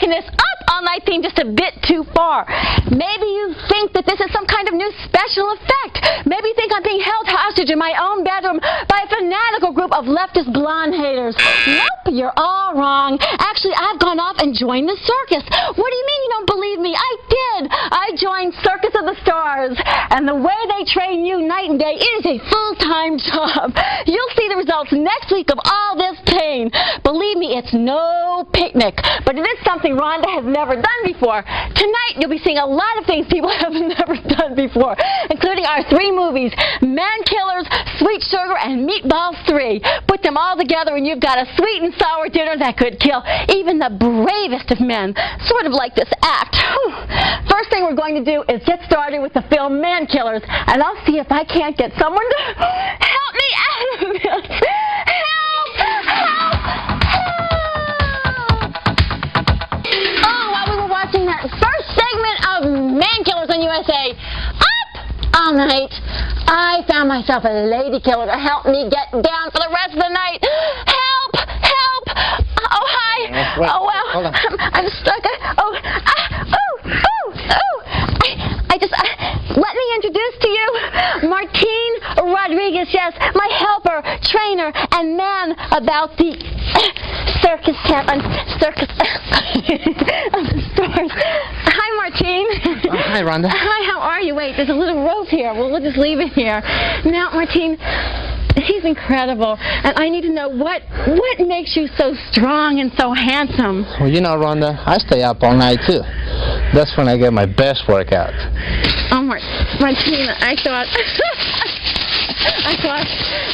taking this up all night theme just a bit too far. Maybe you think that this is some kind of new special effect. Maybe you think I'm being held hostage in my own bedroom by a fanatical group of leftist blonde haters. Nope, you're all wrong. Actually, I've gone off and joined the circus. What do you mean you don't believe me? I did. I joined Circus of the Stars, and the way they train you night and day, it is a full-time job. You'll see the results next week of all this pain. Believe me, it's no picnic, but it is something Rhonda has never done before. Tonight, you'll be seeing a lot of things people have never done before, including our 3 movies, Mankillers, Sweet Sugar, and Meatballs 3. Put them all together and you've got a sweet and sour dinner that could kill even the bravest of men, sort of like this act. First thing we're going to do is get started with the film Mankillers, and I'll see if I can't get someone to help me out of this. Help! Help! Help! Oh, while we were watching that first segment of Mankillers on USA, up all night, I found myself a lady killer to help me get down for the rest of the night. Help! Help! Oh, hi. Wait, Oh, well, hold on. I'm stuck. Let me introduce to you Martine Rodriguez, yes, my helper, trainer, and man about the circus camp and circus of the stars. Hi, Martine. Hi, Rhonda. Hi, how are you? Wait, there's a little rope here. Well, we'll just leave it here. Now, Martine, he's incredible, and I need to know what makes you so strong and so handsome. Well, you know, Rhonda, I stay up all night, too. That's when I get my best workout. Oh, Martine, I thought,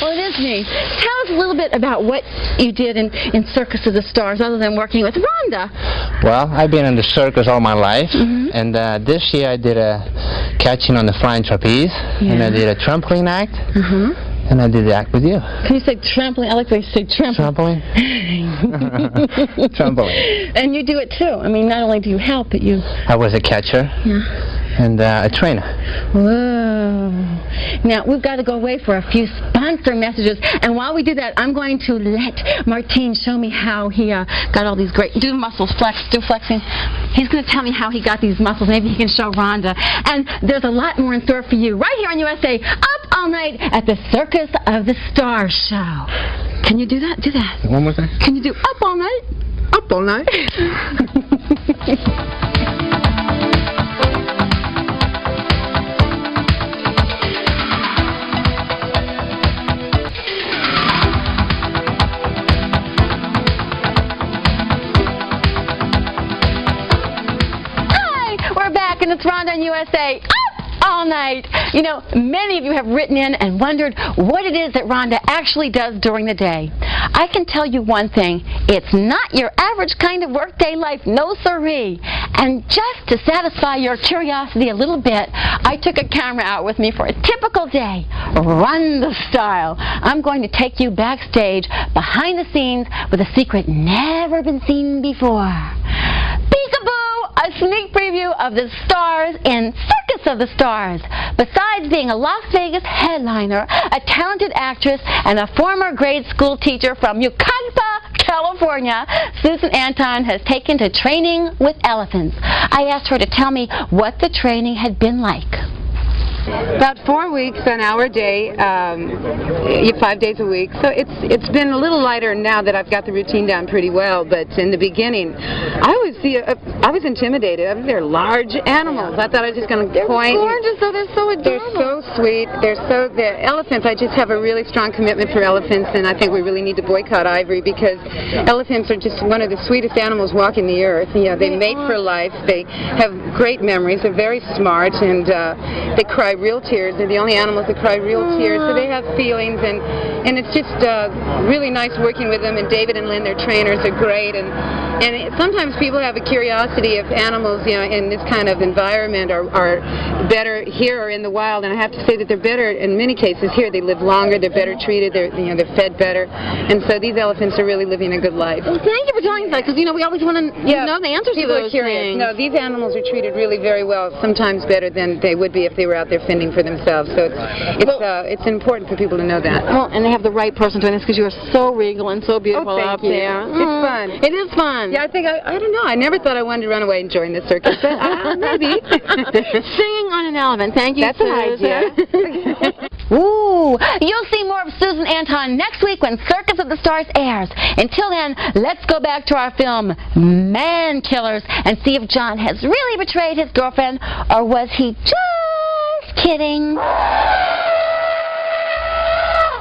well, it is me. Tell us a little bit about what you did in Circus of the Stars, other than working with Rhonda. Well, I've been in the circus all my life, and this year I did a catching on the flying trapeze, and I did a trampoline act, and I did the act with you. Can you say trampoline? I like the way you say trampoline. Trampoline? Trampoline. And you do it too. I mean, not only do you help, but you... I was a catcher. And a trainer. Whoa. Now, we've got to go away for a few sponsor messages, and while we do that, I'm going to let Martine show me how he got all these great... Do muscles, do flexing. He's going to tell me how he got these muscles. Maybe he can show Rhonda. And there's a lot more in store for you right here on USA, up all night at the Circus of the Stars show. Can you do that? Do that. One more time. Can you do up all night? Up all night. And it's Rhonda on USA, up all night. You know, many of you have written in and wondered what it is that Rhonda actually does during the day. I can tell you one thing, it's not your average kind of workday life, no siree. And just to satisfy your curiosity a little bit, I took a camera out with me for a typical day, Rhonda style. I'm going to take you backstage, behind the scenes, with a secret never been seen before. A sneak preview of the stars in Circus of the Stars. Besides being a Las Vegas headliner, a talented actress, and a former grade school teacher from Yucatan, California, Susan Anton has taken to training with elephants. I asked her to tell me what the training had been like. About 4 weeks, an hour a day, 5 days a week. So it's been a little lighter now that I've got the routine down pretty well. But in the beginning, I was intimidated. They're large animals. I thought I was just going to point. They're gorgeous, though. They're so adorable. They're so sweet. The elephants. I just have a really strong commitment for elephants, and I think we really need to boycott ivory because elephants are just one of the sweetest animals walking the earth. You know, they mate for life. They have great memories. They're very smart, and they cry real tears. They're the only animals that cry real tears, so they have feelings, and it's just really nice working with them. And David and Lynn, their trainers, are great. And sometimes people have a curiosity if animals, you know, in this kind of environment are better here or in the wild. And I have to say that they're better in many cases here. They live longer. They're better treated. They're fed better. And so these elephants are really living a good life. Well, thank you for telling us that, because, you know, we always want to know the answers to those things. No, these animals are treated really very well, sometimes better than they would be if they were out there fending for themselves. So it's important for people to know that. Well, and they have the right person doing this because you are so regal and so beautiful thank out you. there. It's fun. It is fun. Yeah, I think, I don't know, I never thought I wanted to run away and join the circus, but maybe. Singing on an elephant. Thank you, That's an Susan. idea. Ooh, you'll see more of Susan Anton next week when Circus of the Stars airs. Until then, let's go back to our film, Mankillers, and see if John has really betrayed his girlfriend, or was he just kidding?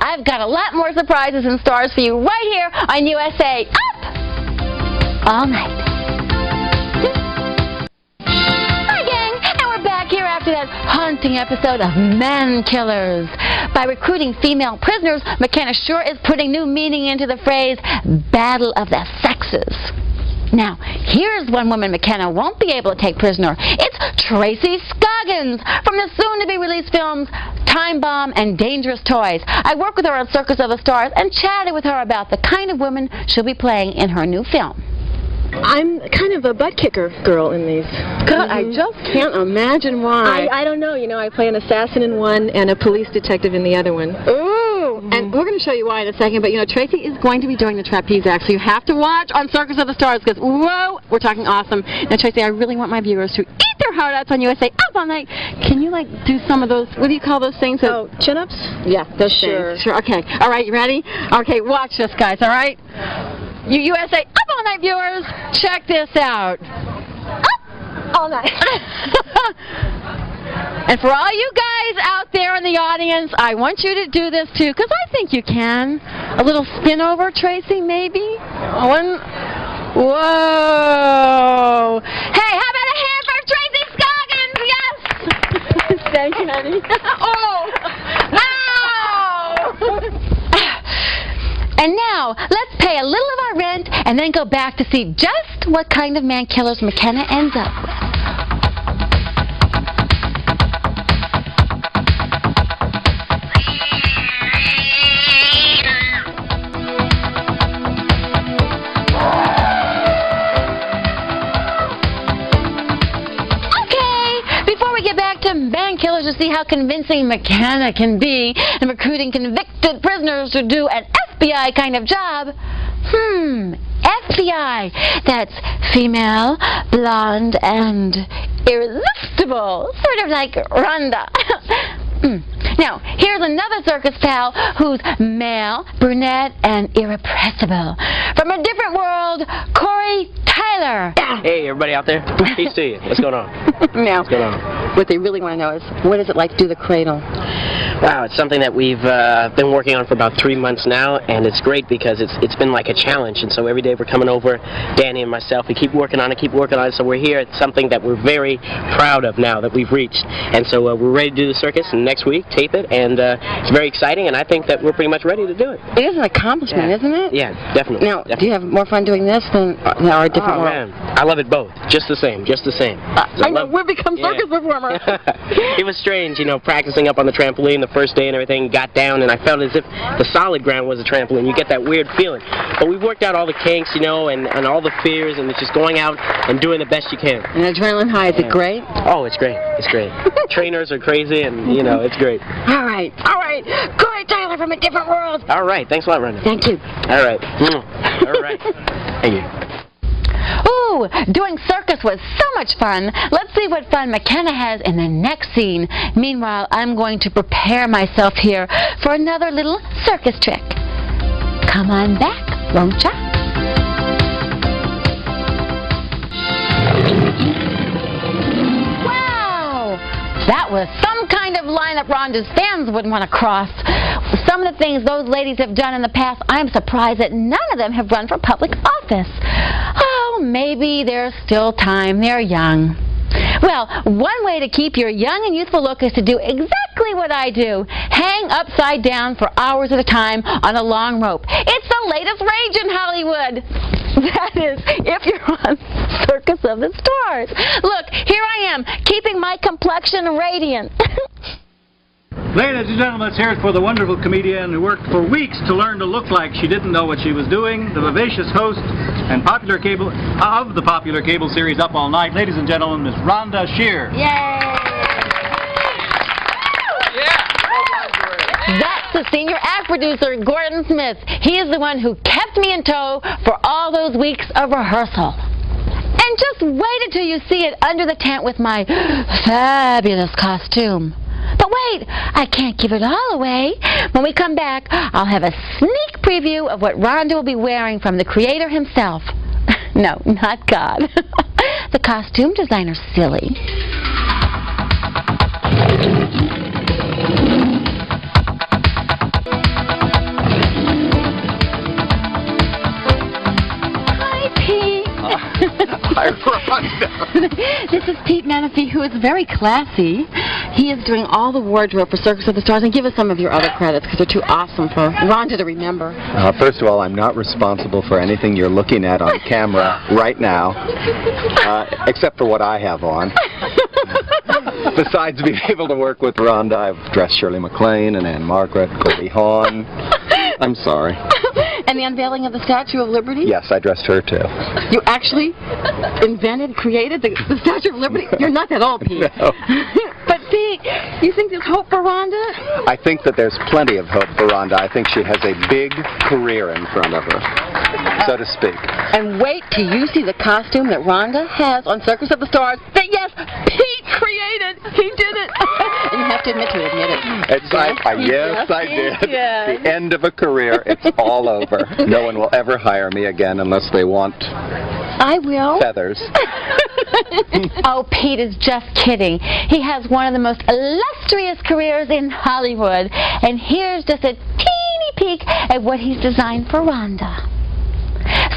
I've got a lot more surprises and stars for you right here on USA Up All Night. Here after that haunting episode of Mankillers. By recruiting female prisoners, McKenna sure is putting new meaning into the phrase Battle of the Sexes. Now, here's one woman McKenna won't be able to take prisoner. It's Tracy Scoggins from the soon-to-be-released films Time Bomb and Dangerous Toys. I worked with her on Circus of the Stars and chatted with her about the kind of woman she'll be playing in her new film. I'm kind of a butt kicker girl in these. God, I just can't imagine why. I don't know. You know, I play an assassin in one and a police detective in the other one. Ooh, and we're going to show you why in a second, but you know, Tracy is going to be doing the trapeze act, so you have to watch on Circus of the Stars because, whoa, we're talking awesome. Now, Tracy, I really want my viewers to eat their heart outs on USA Up All Night. Can you, like, do some of those, what do you call those things? Oh, chin-ups? Yeah, those Sure. things. Sure, okay. All right, you ready? Okay, watch this, guys, all right? You USA Up All Night viewers, check this out. Up All Night. And for all you guys out there in the audience, I want you to do this too, because I think you can. A little spin over, Tracy, maybe? One. Whoa. Hey, how about a hand for Tracy Scoggins? Yes. Thank you, honey. Oh. Ow. And now, let's pay a little of our rent and then go back to see just what kind of man killers McKenna ends up with. Mankillers to see how convincing McKenna can be in recruiting convicted prisoners to do an FBI kind of job. FBI. That's female, blonde, and irresistible. Sort of like Rhonda. Now, here's another circus pal who's male, brunette, and irrepressible. From a different world, Corey Tyler. Hey, everybody out there. Peace to you. What's going on? Now, What's going on? what they really want to know is, what is it like to do the cradle? Wow, it's something that we've been working on for about 3 months now, and it's great because it's been like a challenge, and so every day we're coming over, Danny and myself, we keep working on it, so we're here. It's something that we're very proud of now that we've reached, and so we're ready to do the circus, and next week, tape it, and it's very exciting, and I think that we're pretty much ready to do it. It is an accomplishment, isn't it? Yeah, definitely. Now, do you have more fun doing this than our different world? Man, I love it both. Just the same. I know, we've become circus performers. It was strange, you know, practicing up on the trampoline the first day and everything, got down, and I felt as if the solid ground was a trampoline. You get that weird feeling. But we've worked out all the kinks, you know, and all the fears, and it's just going out and doing the best you can. And adrenaline high, is it great? Oh, it's great. It's great. Trainers are crazy, and, you know, it's great. All right. Corey Tyler from a different world. All right. Thanks a lot, Rhonda. Thank you. All right. All right. Thank you. Ooh, doing circus was so much fun. Let's see what fun McKenna has in the next scene. Meanwhile, I'm going to prepare myself here for another little circus trick. Come on back, won't ya? Wow! That was some kind of lineup Rhonda's fans wouldn't want to cross. Some of the things those ladies have done in the past, I'm surprised that none of them have run for public office. Oh, maybe there's still time. They're young. Well, one way to keep your young and youthful look is to do exactly what I do. Hang upside down for hours at a time on a long rope. It's the latest rage in Hollywood. That is, if you're on Circus of the Stars. Look, here I am, keeping my complexion radiant. Ladies and gentlemen, let's hear it for the wonderful comedian who worked for weeks to learn to look like she didn't know what she was doing, the vivacious host and the popular cable series Up All Night. Ladies and gentlemen, Miss Rhonda Shear. Yay! Yeah! That the senior act producer, Gordon Smith. He is the one who kept me in tow for all those weeks of rehearsal. And just wait until you see it under the tent with my fabulous costume. But wait, I can't give it all away. When we come back, I'll have a sneak preview of what Rhonda will be wearing from the creator himself. No, not God. The costume designer, silly. Hi, Pete. Hi, Rhonda. This is Pete Menifee, who is very classy. He is doing all the wardrobe for Circus of the Stars, and give us some of your other credits, because they're too awesome for Rhonda to remember. First of all, I'm not responsible for anything you're looking at on camera right now, except for what I have on. Besides being able to work with Rhonda, I've dressed Shirley MacLaine and Anne Margaret, Goldie Hawn. I'm sorry. And the unveiling of the Statue of Liberty? Yes, I dressed her too. You actually created the Statue of Liberty? You're not that old, Pete. No. But Pete, you think there's hope for Rhonda? I think that there's plenty of hope for Rhonda. I think she has a big career in front of her, so to speak. And wait till you see the costume that Rhonda has on Circus of the Stars that, yes, Pete created. He did it. And you have to admit it. Yes, I did. Yes. The end of a career. It's all over. No one will ever hire me again unless they want I will. feathers. Oh, Pete is just kidding. He has one of the most illustrious careers in Hollywood. And here's just a teeny peek at what he's designed for Rhonda.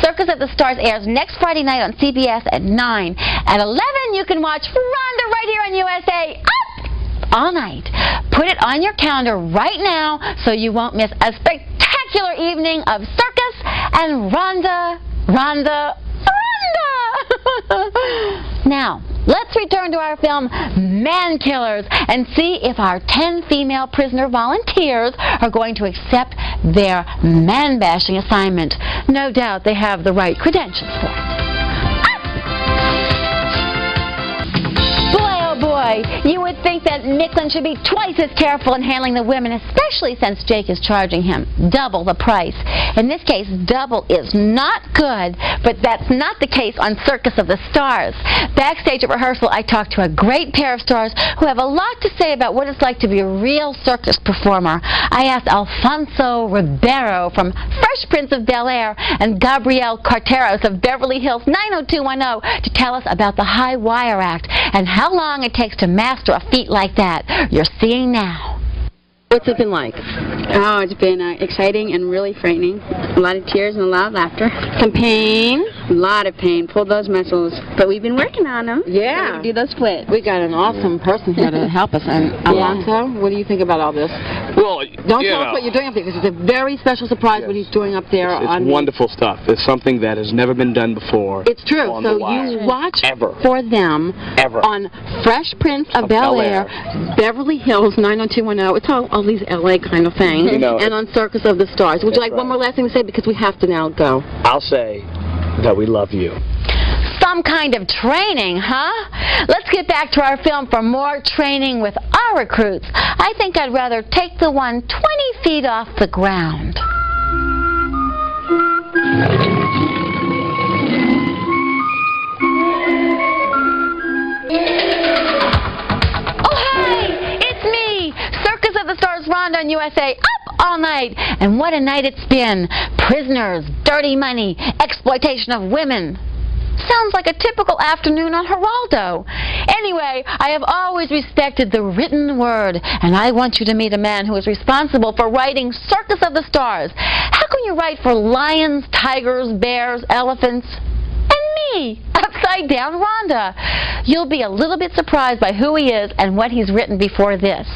Circus of the Stars airs next Friday night on CBS at 9. At 11, you can watch Rhonda right here on USA Up all night. Put it on your calendar right now so you won't miss a spectacular evening of Circus and Rhonda. Now, let's return to our film Mankillers and see if our 10 female prisoner volunteers are going to accept their man-bashing assignment. No doubt they have the right credentials for it. Boy, you would think that Micklin should be twice as careful in handling the women, especially since Jake is charging him double the price. In this case, double is not good, but that's not the case on Circus of the Stars. Backstage at rehearsal, I talked to a great pair of stars who have a lot to say about what it's like to be a real circus performer. I asked Alfonso Ribeiro from Fresh Prince of Bel-Air and Gabrielle Carteris of Beverly Hills 90210 to tell us about the high wire act and how long it takes to master a feat like that. You're seeing now. What's it been like? Oh, it's been exciting and really frightening. A lot of tears and a lot of laughter. Some pain? A lot of pain. Pulled those muscles. But we've been working on them. Yeah. So we do those splits. We got an awesome person here to help us. And Alonso, what do you think about all this? Well, don't tell us what you're doing up there, because it's a very special surprise what he's doing up there. It's wonderful stuff. It's something that has never been done before. It's true. So you watch for them on Fresh Prince of Bel-Air, Beverly Hills 90210. It's all these LA kind of things. You know, and on Circus of the Stars. Would you like one more last thing to say, because we have to now go? I'll say that we love you. Some kind of training, huh? Let's get back to our film for more training with our recruits. I think I'd rather take the one 20 feet off the ground. Rhonda on USA Up all night. And what a night it's been. Prisoners, dirty money, exploitation of women. Sounds like a typical afternoon on Geraldo. Anyway, I have always respected the written word, and I want you to meet a man who is responsible for writing Circus of the Stars. How can you write for lions, tigers, bears, elephants, and me, upside down Rhonda? You'll be a little bit surprised by who he is and what he's written before this.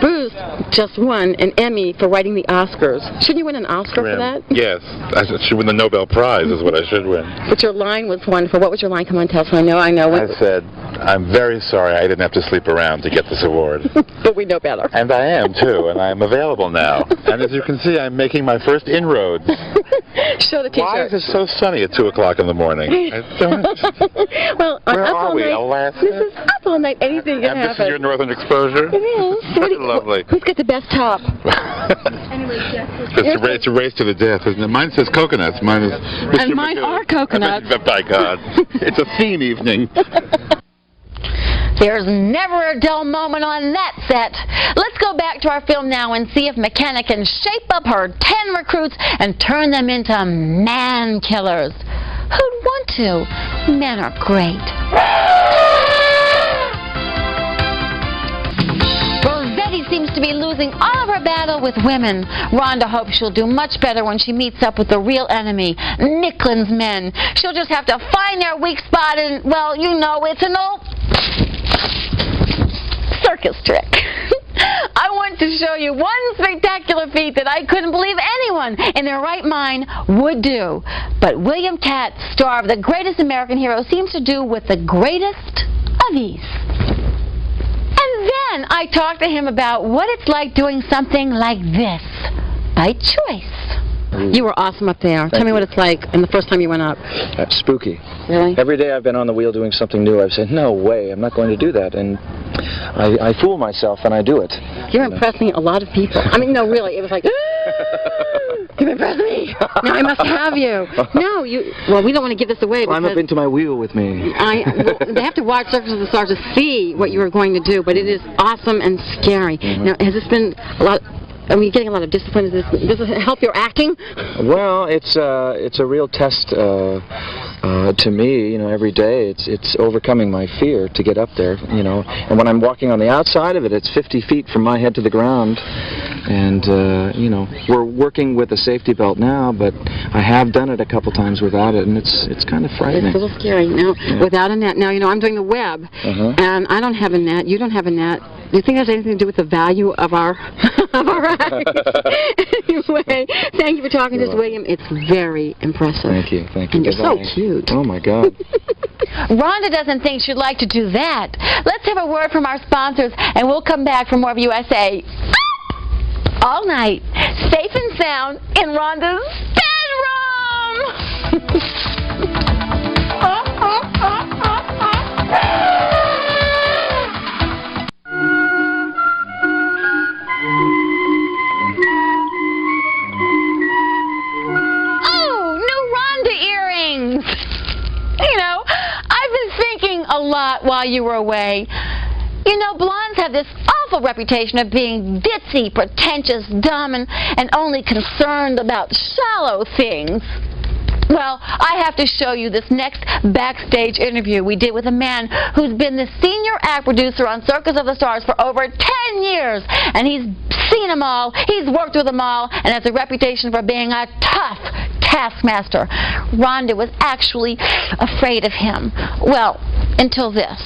Bruce just won an Emmy for writing the Oscars. Shouldn't you win an Oscar for that? Yes, I should win the Nobel Prize is what I should win. But your line was wonderful. What was your line? Come on, tell us. I know. I said, I'm very sorry I didn't have to sleep around to get this award. But we know better. And I am, too, and I'm available now. And as you can see, I'm making my first inroads. Show the T-shirt. Why is it so sunny at 2 o'clock in the morning? Well, on Where Up are All we, Night, Alaska? this is Up All Night. Anything can And happen. this is your northern exposure? It is. Lovely. Who's got the best top? It's a race to the death, isn't it? Mine says coconuts. Mine is Mr. And mine are coconuts. By God. It's a theme evening. There's never a dull moment on that set. Let's go back to our film now and see if McKenna can shape up her 10 recruits and turn them into man killers. Who'd want to? Men are great. Betty seems to be losing all of her battle with women. Rhonda hopes she'll do much better when she meets up with the real enemy, Nicklin's men. She'll just have to find their weak spot and, well, you know, it's an old circus trick. I want to show you one spectacular feat that I couldn't believe anyone in their right mind would do. But William Katt, star of The Greatest American Hero, seems to do with the greatest of ease. And then I talked to him about what it's like doing something like this by choice. You were awesome up there. Tell me what it's like and the first time you went up. That's spooky. Really? Every day I've been on the wheel doing something new, I've said, no way, I'm not going to do that. And I fool myself and I do it. You're impressing a lot of people. I mean, no, really. It was like, you impressed me. Now I must have you. No, well, we don't want to give this away. Climb up into my wheel with me. They have to watch Circus of the Stars to see what you are going to do, but it is awesome and scary. Now, has this been a lot... Are we getting a lot of discipline? Does this help your acting? Well, it's a real test to me. You know, every day it's overcoming my fear to get up there. You know, and when I'm walking on the outside of it, it's 50 feet from my head to the ground. And you know, we're working with a safety belt now, but I have done it a couple times without it, and it's kind of frightening. It's a little scary. Now, without a net. Now, you know, I'm doing the web, and I don't have a net. You don't have a net. Do you think that has anything to do with the value of our act? Anyway, thank you for talking to us, William. It's very impressive. Thank you. And you're so cute. Oh, my God. Rhonda doesn't think she'd like to do that. Let's have a word from our sponsors, and we'll come back for more of USA All Night, safe and sound in Rhonda's bedroom. You know, I've been thinking a lot while you were away. You know, blondes have this awful reputation of being ditzy, pretentious, dumb, and only concerned about shallow things. Well, I have to show you this next backstage interview we did with a man who's been the senior act producer on Circus of the Stars for over 10 years. And he's seen them all, he's worked with them all, and has a reputation for being a tough taskmaster. Rhonda was actually afraid of him. Well, until this.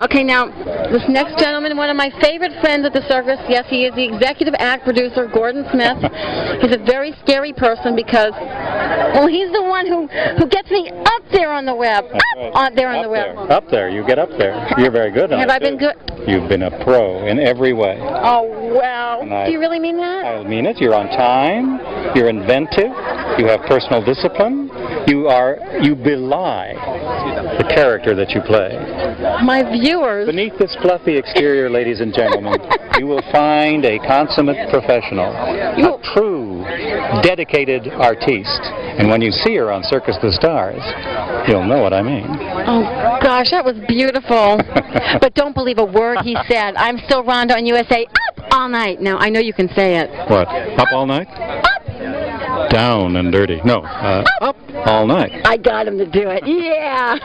Okay, now, this next gentleman, one of my favorite friends at the circus, yes, he is the executive act producer, Gordon Smith. He's a very scary person because, well, he's the one who gets me up there on the web. Up there, you get up there. You're very good on it. Have I been good? You've been a pro in every way. Oh, well, do you really mean that? I mean it. You're on time. You're inventive. You have personal discipline. You belie the character that you play. My viewers. Beneath this fluffy exterior, ladies and gentlemen, you will find a consummate professional, a true, dedicated artiste. And when you see her on Circus of the Stars, you'll know what I mean. Oh, gosh, that was beautiful. But don't believe a word he said. I'm still Rhonda on USA Up All Night. Now, I know you can say it. What? Up all night? Up. Down and dirty. No, up all night. I got him to do it. Yeah.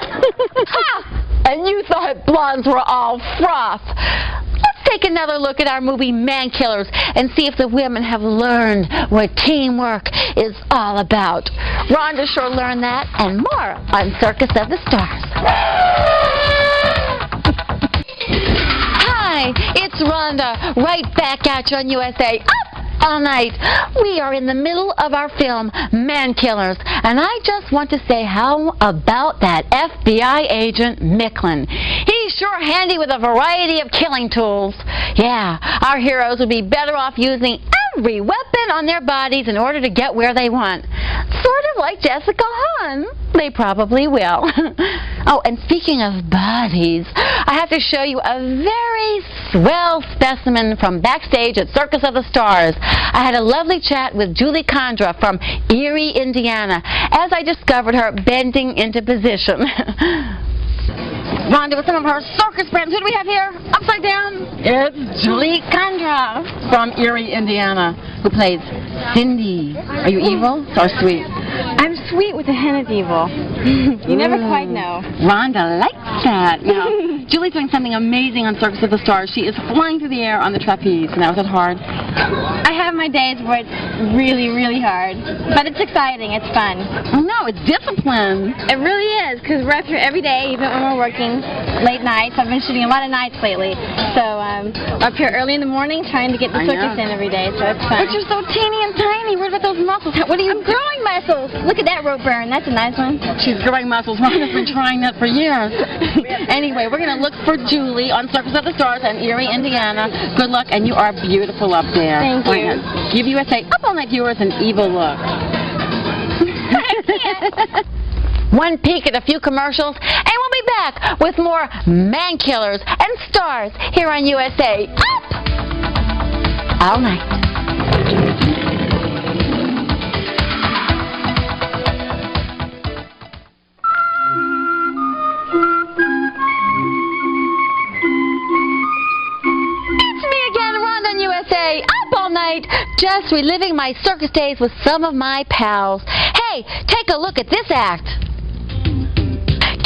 And you thought blondes were all froth. Let's take another look at our movie Mankillers and see if the women have learned what teamwork is all about. Rhonda sure learned that and more on Circus of the Stars. Hi, it's Rhonda, right back at you on USA Up All Night. We are in the middle of our film, Mankillers, and I just want to say how about that FBI agent Micklin. He sure handy with a variety of killing tools. Yeah, our heroes would be better off using every weapon on their bodies in order to get where they want. Sort of like Jessica Hahn. They probably will. Oh, and speaking of bodies, I have to show you a very swell specimen from Backstage at Circus of the Stars. I had a lovely chat with Julie Condra from Erie, Indiana, as I discovered her bending into position. Rhonda with some of her circus friends. Who do we have here? Upside down. It's Julie Condra from Erie, Indiana, who plays Cindy. Are you evil or sweet? I'm sweet with a hint of evil. You never quite know. Rhonda likes that. Now, Julie's doing something amazing on Circus of the Stars. She is flying through the air on the trapeze. Now, is that hard? I have my days where it's really, really hard. But it's exciting. It's fun. Oh, no, it's discipline. It really is, because we're up here every day, even when we're working late nights. I've been shooting a lot of nights lately. So, up here early in the morning trying to get the circus in every day, so it's fun. But you're so teeny and tiny. What about those muscles? What are you... I'm growing muscles. Look at that rope burn. That's a nice one. She's growing muscles. Rhonda's been trying that for years. Anyway, we're going to look for Julie on Circus of the Stars in Erie, Indiana. Good luck, and you are beautiful up there. Thank you. Give USA Up All Night viewers an evil look. One peek at a few commercials, and we'll be back with more Mankillers and Stars here on USA Up All Night. Just reliving my circus days with some of my pals. Hey, take a look at this act.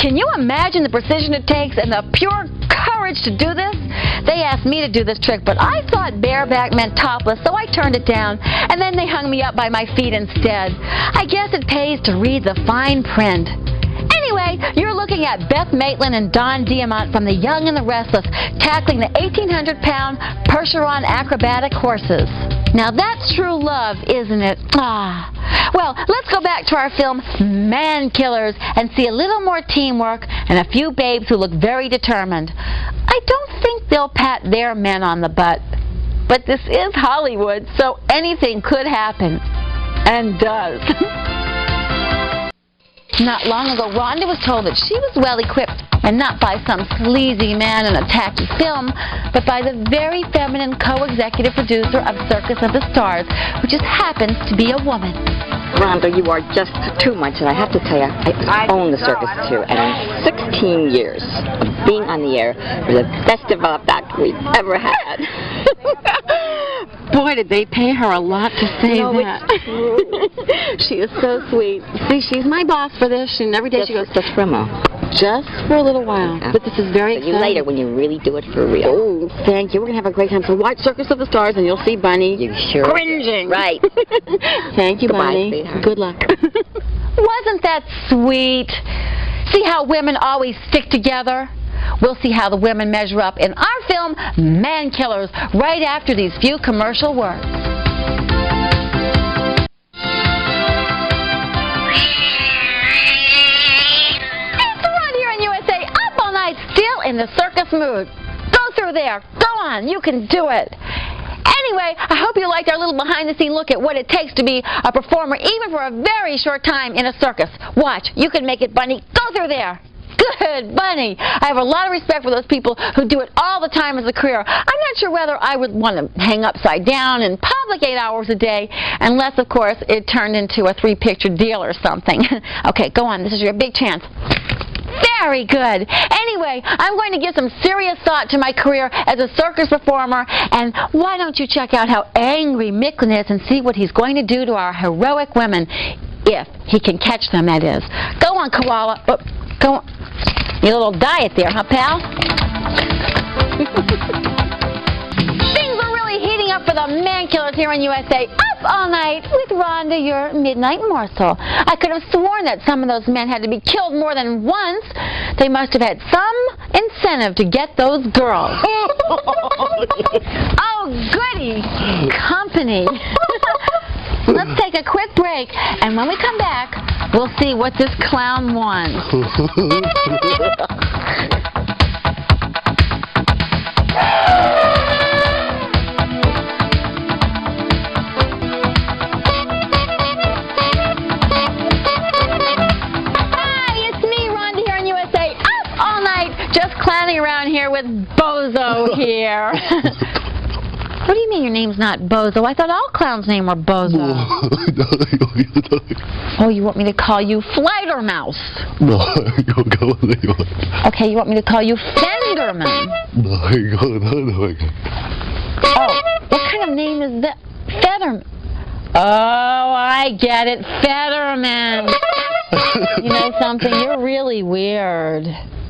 Can you imagine the precision it takes and the pure courage to do this? They asked me to do this trick, but I thought bareback meant topless, so I turned it down, and then they hung me up by my feet instead. I guess it pays to read the fine print. Anyway, you're looking at Beth Maitland and Don Diamont from The Young and the Restless, tackling the 1,800-pound Percheron acrobatic horses. Now that's true love, isn't it? Ah. Well, let's go back to our film Mankillers and see a little more teamwork and a few babes who look very determined. I don't think they'll pat their men on the butt. But this is Hollywood, so anything could happen. And does. Not long ago, Rhonda was told that she was well-equipped, and not by some sleazy man in a tacky film, but by the very feminine co-executive producer of Circus of the Stars, who just happens to be a woman. Rhonda, you are just too much, and I have to tell you, I own the circus too, and in 16 years of being on the air, we're the best developed actor we've ever had. Boy, did they pay her a lot to say that. It's true. She is so sweet. See, she's my boss for this, and every day she goes, just for a moment. Just for a little while. Yeah. But this is very exciting. Later, when you really do it for real. Oh, thank you. We're going to have a great time. So watch Circus of the Stars, and you'll see Bunny. You sure? Cringing. Right. Thank you, Goodbye, Bunny. Sweetheart. Good luck. Wasn't that sweet? See how women always stick together? We'll see how the women measure up in our film, Mankillers, right after these few commercial words. It's Rhonda here on USA Up All Night, still in the circus mood. Go through there. Go on. You can do it. Anyway, I hope you liked our little behind-the-scenes look at what it takes to be a performer, even for a very short time in a circus. Watch. You can make it, Bunny. Go through there. Good, Bunny. I have a lot of respect for those people who do it all the time as a career. I'm not sure whether I would want to hang upside down in public 8 hours a day, unless, of course, it turned into a 3-picture deal or something. Okay, go on. This is your big chance. Very good. Anyway, I'm going to give some serious thought to my career as a circus performer, and why don't you check out how angry Micklin is and see what he's going to do to our heroic women, if he can catch them, that is. Go on, Koala. Go on. Your little diet there, huh, pal? Things are really heating up for the Mankillers here on USA Up All Night with Rhonda, your midnight morsel. I could have sworn that some of those men had to be killed more than once. They must have had some incentive to get those girls. Oh, goody. Company. Let's take a quick break, and when we come back, we'll see what this clown won. standing around here with Bozo here. What do you mean your name's not Bozo? I thought all clowns' names were Bozo. Oh, you want me to call you Flightermouse? No. Okay, you want me to call you Fenderman? Oh, what kind of name is that? Fetterman. Oh, I get it. Fetterman. You know something? You're really weird.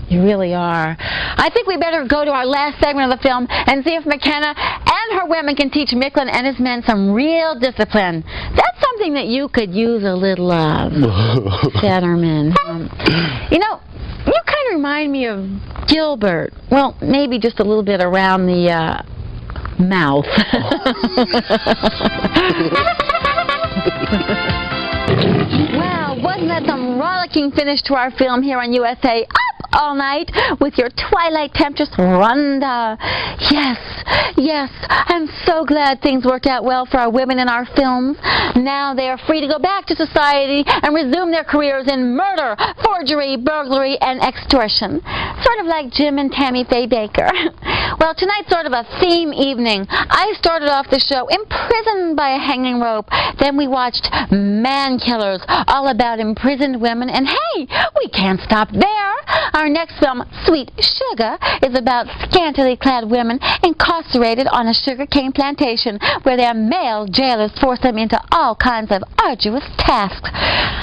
You really are. I think we better go to our last segment of the film and see if McKenna and her women can teach Micklin and his men some real discipline. That's something that you could use a little of, Fetterman. You know, you kind of remind me of Gilbert. Well, maybe just a little bit around the mouth. Wow, wasn't that some rollicking finish to our film here on USA Up All Night with your Twilight Temptress, Rhonda? Yes, I'm so glad things worked out well for our women in our films. Now they are free to go back to society and resume their careers in murder, forgery, burglary, and extortion. Sort of like Jim and Tammy Faye Baker. Well, tonight's sort of a theme evening. I started off the show imprisoned by a hanging rope. Then we watched Mankillers, all about imprisoned women. And hey, we can't stop there. Our next film, Sweet Sugar, is about scantily clad women incarcerated on a sugarcane plantation where their male jailers force them into all kinds of arduous tasks.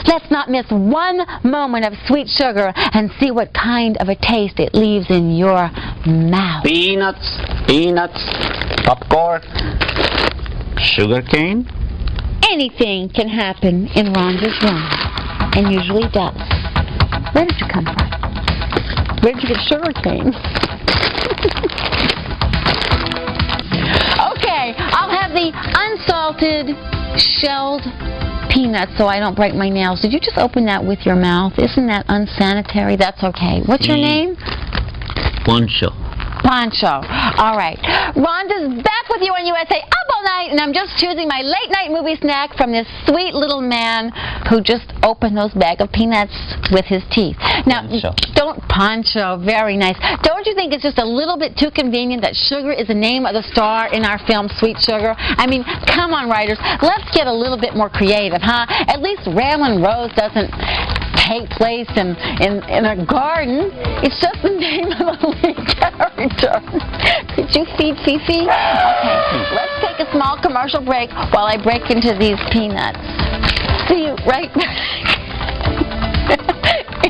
Let's not miss one moment of Sweet Sugar and see what kind of a taste it leaves in your mouth. Peanuts, popcorn, sugar cane. Anything can happen in Rhonda's room, and usually does. Where did you come from? Where did you get sugar cane? Okay, I'll have the unsalted, shelled peanuts so I don't break my nails. Did you just open that with your mouth? Isn't that unsanitary? That's okay. What's your name? Poncho. Poncho. All right. Rhonda's back with you on USA Up All Night, and I'm just choosing my late-night movie snack from this sweet little man who just opened those bag of peanuts with his teeth. Now, Poncho, very nice. Don't you think it's just a little bit too convenient that Sugar is the name of the star in our film, Sweet Sugar? I mean, come on, writers. Let's get a little bit more creative, huh? At least Ramblin' Rose doesn't take place in a garden. It's just the name of the lead character. Could you feed Fifi? Okay, let's take a small commercial break while I break into these peanuts. See you right back.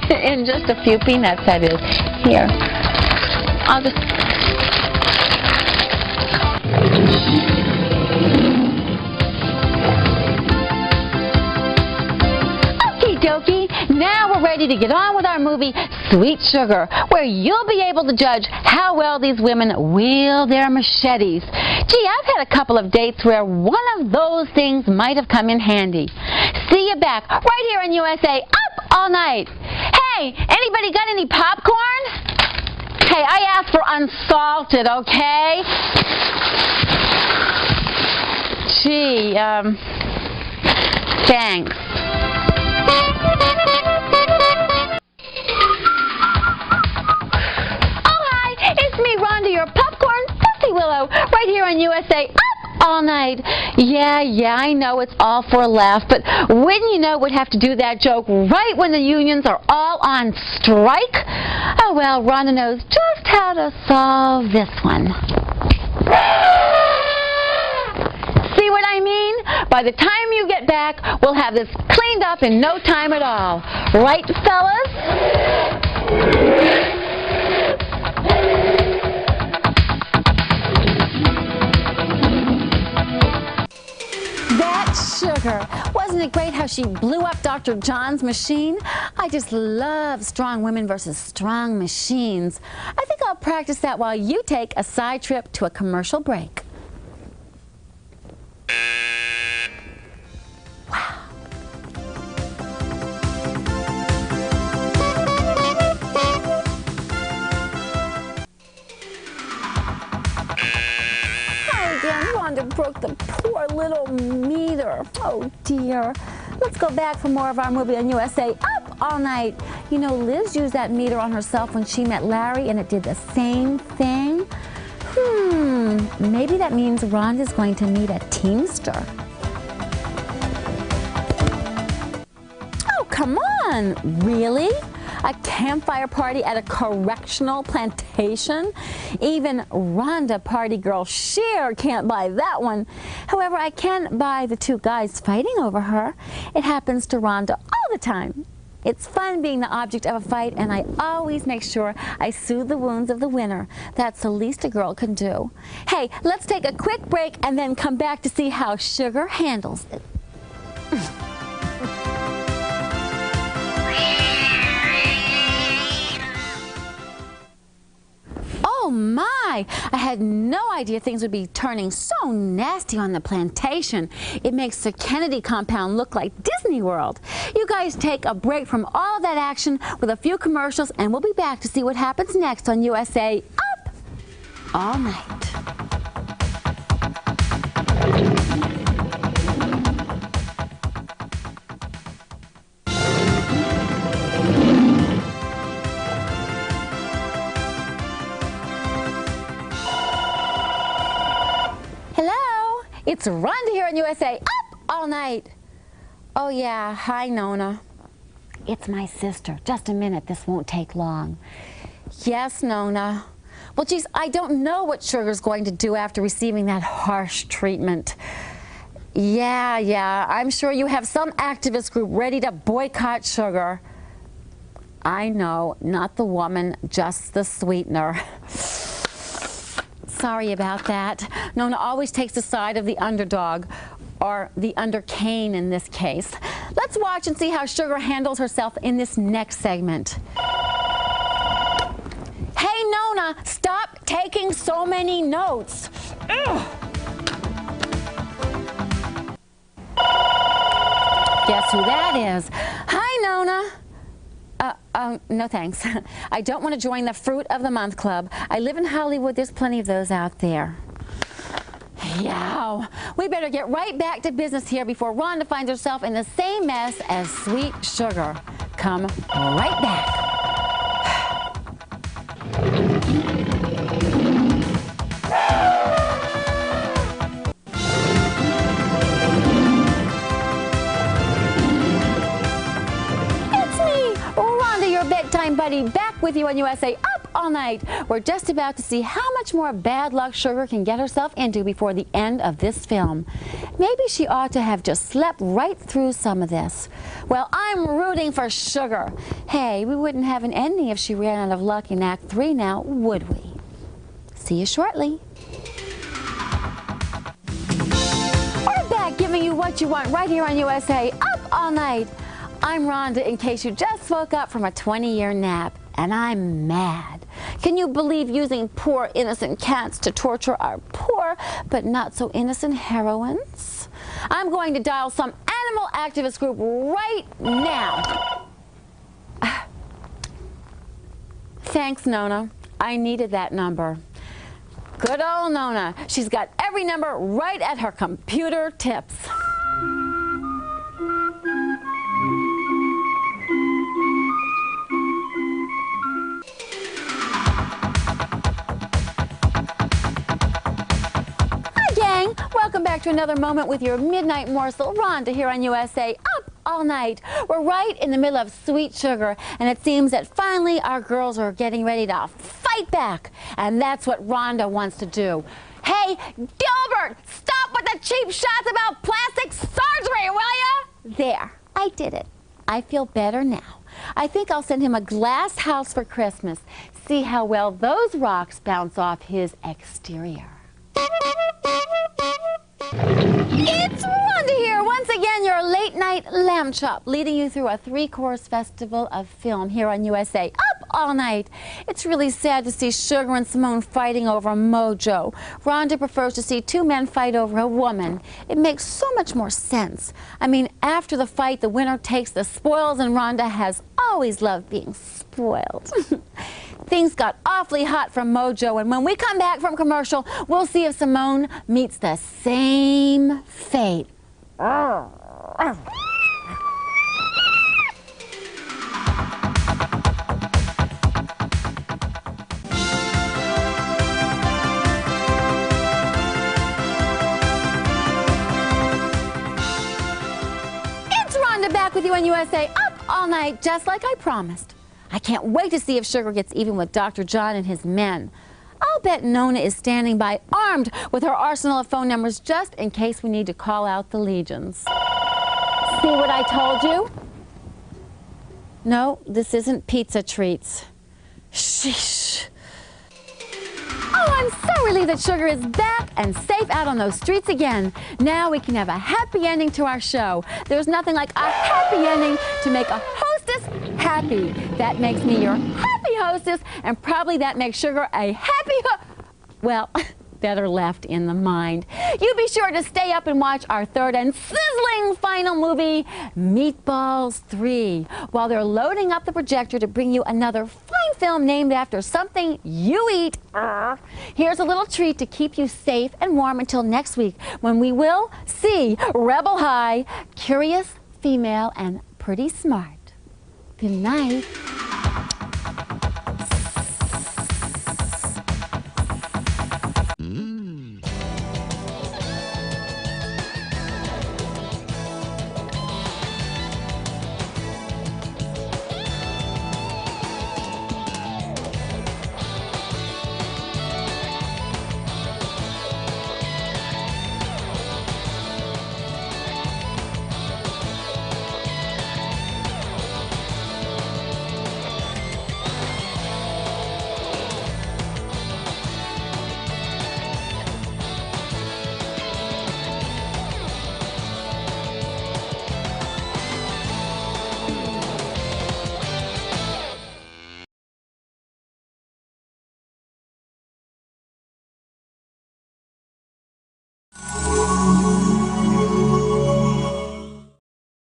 In just a few peanuts, that is. Here. I'll just... Okie dokie. Now we're ready to get on with our movie, Sweet Sugar, where you'll be able to judge how well these women wield their machetes. Gee, I've had a couple of dates where one of those things might have come in handy. See you back right here on USA Up All Night. Hey, anybody got any popcorn? Hey, I asked for unsalted, okay? Gee, thanks. It's me, Rhonda, your popcorn pussy willow, right here on USA Up All Night. Yeah, I know it's all for a laugh, but wouldn't you know we'd have to do that joke right when the unions are all on strike? Oh, well, Rhonda knows just how to solve this one. See what I mean? By the time you get back, we'll have this cleaned up in no time at all. Right, fellas? That's Sugar. Wasn't it great how she blew up Dr. John's machine? I just love strong women versus strong machines. I think I'll practice that while you take a side trip to a commercial break. Rhonda broke the poor little meter. Oh dear. Let's go back for more of our movie on USA Up all night. You know, Liz used that meter on herself when she met Larry, and it did the same thing. Maybe that means Rhonda's going to meet a Teamster. Oh, come on, really? A campfire party at a correctional plantation? Even Rhonda party girl Shear can't buy that one. However, I can buy the two guys fighting over her. It happens to Rhonda all the time. It's fun being the object of a fight, and I always make sure I soothe the wounds of the winner. That's the least a girl can do. Hey, let's take a quick break and then come back to see how Sugar handles it. Oh my! I had no idea things would be turning so nasty on the plantation. It makes the Kennedy compound look like Disney World. You guys take a break from all of that action with a few commercials, and we'll be back to see what happens next on USA Up All Night. It's Rhonda here on USA Up All Night. Oh yeah, hi Nona. It's my sister. Just a minute, this won't take long. Yes, Nona. Well, geez, I don't know what Sugar's going to do after receiving that harsh treatment. Yeah, I'm sure you have some activist group ready to boycott Sugar. I know, not the woman, just the sweetener. Sorry about that. Nona always takes the side of the underdog, or the undercane in this case. Let's watch and see how Sugar handles herself in this next segment. Hey Nona, stop taking so many notes. Ugh. Guess who that is? Hi Nona. No thanks. I don't want to join the Fruit of the Month Club. I live in Hollywood. There's plenty of those out there. Yeah, we better get right back to business here before Rhonda finds herself in the same mess as Sweet Sugar. Come right back. Bedtime buddy back with you on USA Up All Night. We're just about to see how much more bad luck Sugar can get herself into before the end of this film. Maybe she ought to have just slept right through some of this. Well, I'm rooting for Sugar. Hey, we wouldn't have an ending if she ran out of luck in Act 3 now, would we? See you shortly. We're back giving you what you want right here on USA Up All Night. I'm Rhonda, in case you just woke up from a 20-year nap, and I'm mad. Can you believe using poor innocent cats to torture our poor but not so innocent heroines? I'm going to dial some animal activist group right now. Thanks, Nona. I needed that number. Good old Nona. She's got every number right at her computer tips. Welcome back to another moment with your midnight morsel. Rhonda here on USA Up All Night. We're right in the middle of Sweet Sugar, and it seems that finally our girls are getting ready to fight back, and that's what Rhonda wants to do. Hey, Gilbert, stop with the cheap shots about plastic surgery, will ya? There, I did it. I feel better now. I think I'll send him a glass house for Christmas. See how well those rocks bounce off his exterior. It's Rhonda here, once again, your late-night lamb chop, leading you through a three-course festival of film here on USA Up All Night. It's really sad to see Sugar and Simone fighting over Mojo. Rhonda prefers to see two men fight over a woman. It makes so much more sense. I mean, after the fight, the winner takes the spoils, and Rhonda has always loved being spoiled. Things got awfully hot from Mojo, and when we come back from commercial, we'll see if Simone meets the same fate. with you on USA, up all night, just like I promised. I can't wait to see if Sugar gets even with Dr. John and his men. I'll bet Nona is standing by, armed with her arsenal of phone numbers, just in case we need to call out the legions. See what I told you? No, this isn't pizza treats. Sheesh. Oh, I'm so relieved that Sugar is back and safe out on those streets again. Now we can have a happy ending to our show. There's nothing like a happy ending to make a hostess happy. That makes me your happy hostess, and probably that makes Sugar a happy well, better left in the mind. You be sure to stay up and watch our third and sizzling final movie, Meatballs 3, while they're loading up the projector to bring you another fine film named after something you eat. Here's a little treat to keep you safe and warm until next week, when we will see Rebel High, curious, female, and pretty smart. Good night.